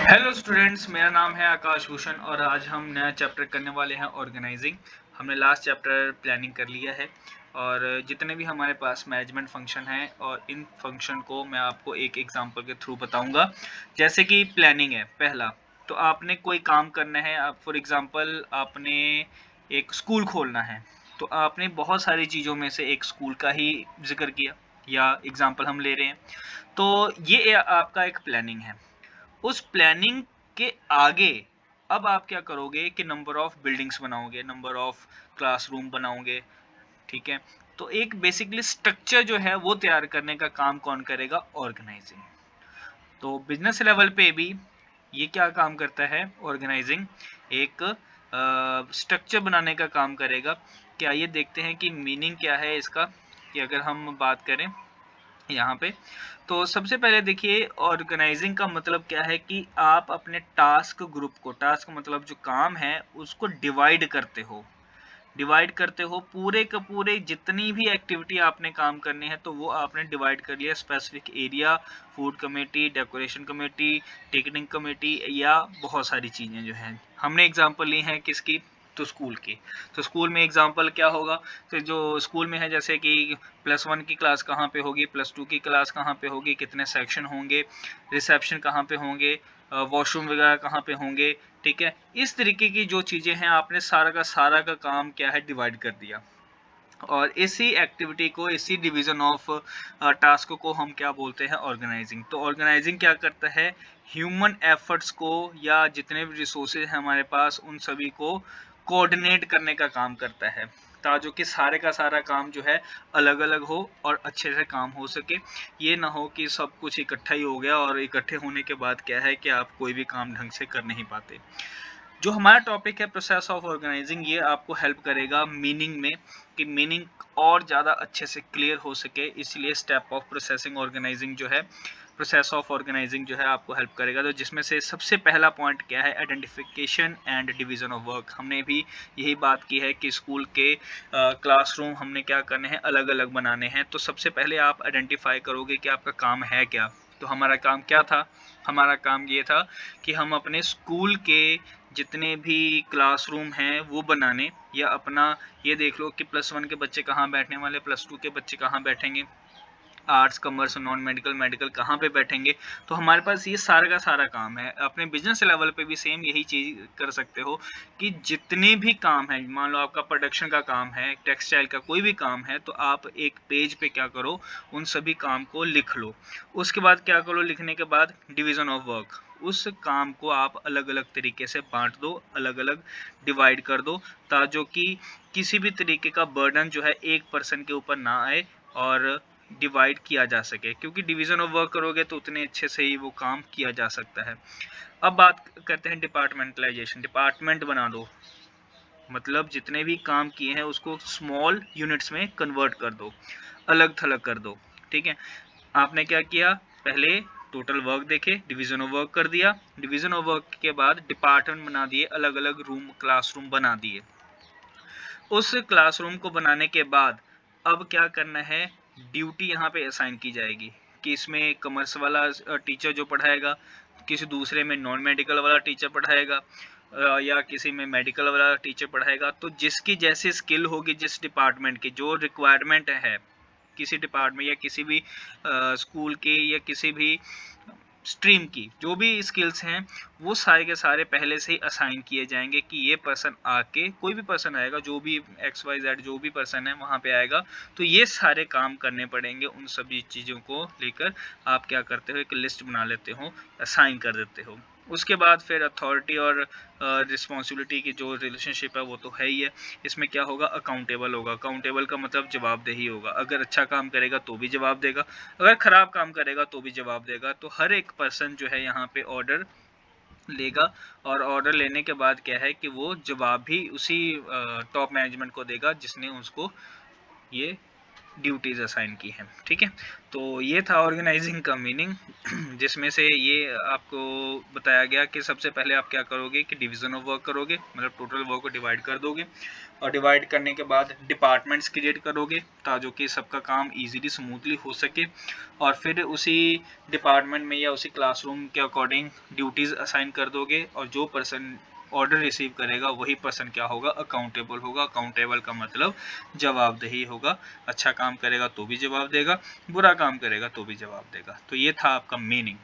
Hello students, मेरा नाम है आकाश भूषण और आज हम नया चैप्टर करने वाले हैं ऑर्गेनाइजिंग। हमने लास्ट चैप्टर प्लानिंग कर लिया है और जितने भी हमारे पास मैनेजमेंट फंक्शन हैं और इन फंक्शन को मैं आपको एक एग्जांपल के थ्रू बताऊंगा। जैसे कि प्लानिंग है पहला, तो आपने कोई काम करना है। आप फॉर एग्जांपल आपने एक स्कूल खोलना है, तो आपने बहुत सारी चीज़ों में से एक स्कूल का ही जिक्र किया या एग्जाम्पल हम ले रहे हैं, तो ये आपका एक प्लानिंग है। उस प्लानिंग के आगे अब आप क्या करोगे कि नंबर ऑफ बिल्डिंग्स बनाओगे, नंबर ऑफ क्लासरूम बनाओगे, ठीक है। तो एक बेसिकली स्ट्रक्चर जो है वो तैयार करने का काम कौन करेगा? ऑर्गेनाइजिंग। तो बिजनेस लेवल पे भी ये क्या काम करता है? ऑर्गेनाइजिंग एक स्ट्रक्चर बनाने का काम करेगा। क्या ये देखते हैं कि मीनिंग क्या है इसका, कि अगर हम बात करें यहाँ पे, तो सबसे पहले देखिए ऑर्गेनाइजिंग का मतलब क्या है कि आप अपने टास्क ग्रुप को, टास्क मतलब जो काम है उसको डिवाइड करते हो पूरे के पूरे। जितनी भी एक्टिविटी आपने काम करनी है तो वो आपने डिवाइड कर लिया specific area, food committee, decoration committee, ticketing committee या बहुत सारी चीज़ें जो हैं। हमने एग्जांपल ली हैं किसकी? तो स्कूल की। तो स्कूल में एग्जांपल क्या होगा? तो जो स्कूल में है जैसे कि +1 की क्लास कहाँ पे होगी, +2 की क्लास कहाँ पे होगी, कितने सेक्शन होंगे, रिसेप्शन कहाँ पे होंगे, वॉशरूम वगैरह कहाँ पे होंगे, ठीक है। इस तरीके की जो चीज़ें हैं आपने सारा का काम क्या है? डिवाइड कर दिया। और इसी एक्टिविटी को, इसी डिवीजन ऑफ टास्क को हम क्या बोलते हैं? ऑर्गेनाइजिंग। तो ऑर्गेनाइजिंग क्या करता है? ह्यूमन एफर्ट्स को या जितने भी रिसोर्सेज हैं हमारे पास उन सभी को कोऑर्डिनेट करने का काम करता है, ताकि कि सारे का सारा काम जो है अलग अलग हो और अच्छे से काम हो सके। ये ना हो कि सब कुछ इकट्ठा ही हो गया और इकट्ठे होने के बाद क्या है कि आप कोई भी काम ढंग से कर नहीं पाते। जो हमारा टॉपिक है प्रोसेस ऑफ ऑर्गेनाइजिंग, ये आपको हेल्प करेगा मीनिंग में, कि मीनिंग और ज़्यादा अच्छे से क्लियर हो सके। इसलिए स्टेप ऑफ प्रोसेसिंग ऑर्गेनाइजिंग जो है, प्रोसेस ऑफ ऑर्गेनाइजिंग जो है आपको हेल्प करेगा। तो जिसमें से सबसे पहला पॉइंट क्या है? Identification and division of work. हमने भी यही बात की है कि स्कूल के क्लासरूम हमने क्या करने हैं? अलग अलग बनाने हैं। तो सबसे पहले आप आइडेंटिफाई करोगे कि आपका काम है क्या। तो हमारा काम क्या था? हमारा काम ये था कि हम अपने स्कूल के जितने भी क्लासरूम हैं वो बनाने, या अपना ये देख लो कि +1 के बच्चे कहाँ बैठने वाले, +2 के बच्चे कहाँ बैठेंगे, arts, commerce, non medical, medical कहाँ पे बैठेंगे। तो हमारे पास ये सारा का सारा काम है। अपने बिजनेस लेवल पे भी सेम यही चीज़ कर सकते हो कि जितने भी काम हैं, मान लो आपका प्रोडक्शन का काम है, टेक्सटाइल का कोई भी काम है, तो आप एक पेज पे क्या करो? उन सभी काम को लिख लो। उसके बाद क्या करो? लिखने के बाद डिवीज़न ऑफ वर्क, उस काम को आप अलग अलग तरीके से बांट दो, अलग अलग डिवाइड कर दो, ताकि कि किसी भी तरीके का बर्डन जो है एक पर्सन के ऊपर ना आए और डिवाइड किया जा सके। क्योंकि डिवीजन ऑफ वर्क करोगे तो उतने अच्छे से ही वो काम किया जा सकता है। अब बात करते हैं डिपार्टमेंटलाइजेशन। डिपार्टमेंट बना दो, मतलब जितने भी काम किए हैं उसको स्मॉल यूनिट्स में कन्वर्ट कर दो, अलग थलग कर दो, ठीक है। आपने क्या किया? पहले टोटल वर्क देखे, डिवीजन ऑफ वर्क कर दिया। डिवीजन ऑफ वर्क के बाद डिपार्टमेंट बना दिए, अलग अलग रूम, क्लासरूम बना दिए। उस क्लासरूम को बनाने के बाद अब क्या करना है? ड्यूटी यहाँ पे असाइन की जाएगी कि इसमें कॉमर्स वाला टीचर जो पढ़ाएगा, किसी दूसरे में नॉन मेडिकल वाला टीचर पढ़ाएगा, या किसी में मेडिकल वाला टीचर पढ़ाएगा। तो जिसकी जैसी स्किल होगी, जिस डिपार्टमेंट की जो रिक्वायरमेंट है, किसी डिपार्टमेंट या किसी भी स्कूल के या किसी भी स्ट्रीम की जो भी स्किल्स हैं, वो सारे के सारे पहले से ही असाइन किए जाएंगे कि ये पर्सन आके, कोई भी पर्सन आएगा, जो भी XYZ जो भी पर्सन है वहाँ पे आएगा, तो ये सारे काम करने पड़ेंगे। उन सभी चीज़ों को लेकर आप क्या करते हो? एक लिस्ट बना लेते हो, असाइन कर देते हो। उसके बाद फिर अथॉरिटी और रिस्पॉन्सिबिलिटी की जो रिलेशनशिप है वो तो है ही है। इसमें क्या होगा? अकाउंटेबल होगा। अकाउंटेबल का मतलब जवाबदेही होगा। अगर अच्छा काम करेगा तो भी जवाब देगा, अगर खराब काम करेगा तो भी जवाब देगा। तो हर एक पर्सन जो है यहाँ पे ऑर्डर लेगा, और ऑर्डर लेने के बाद क्या है कि वो जवाब भी उसी टॉप मैनेजमेंट को देगा जिसने उसको ये ड्यूटीज असाइन की हैं। ठीक है, तो ये था ऑर्गेनाइजिंग का मीनिंग, जिसमें से ये आपको बताया गया कि सबसे पहले आप क्या करोगे कि डिवीज़न ऑफ वर्क करोगे, मतलब टोटल वर्क को डिवाइड कर दोगे, और डिवाइड करने के बाद डिपार्टमेंट्स क्रिएट करोगे ताकि कि सबका काम इजीली स्मूथली हो सके, और फिर उसी डिपार्टमेंट में या उसी क्लासरूम के अकॉर्डिंग ड्यूटीज़ असाइन कर दोगे, और जो पर्सन ऑर्डर रिसीव करेगा वही पर्सन क्या होगा, अकाउंटेबल होगा। अकाउंटेबल का मतलब जवाबदेही होगा, अच्छा काम करेगा तो भी जवाब देगा, बुरा काम करेगा तो भी जवाब देगा। तो ये था आपका मीनिंग।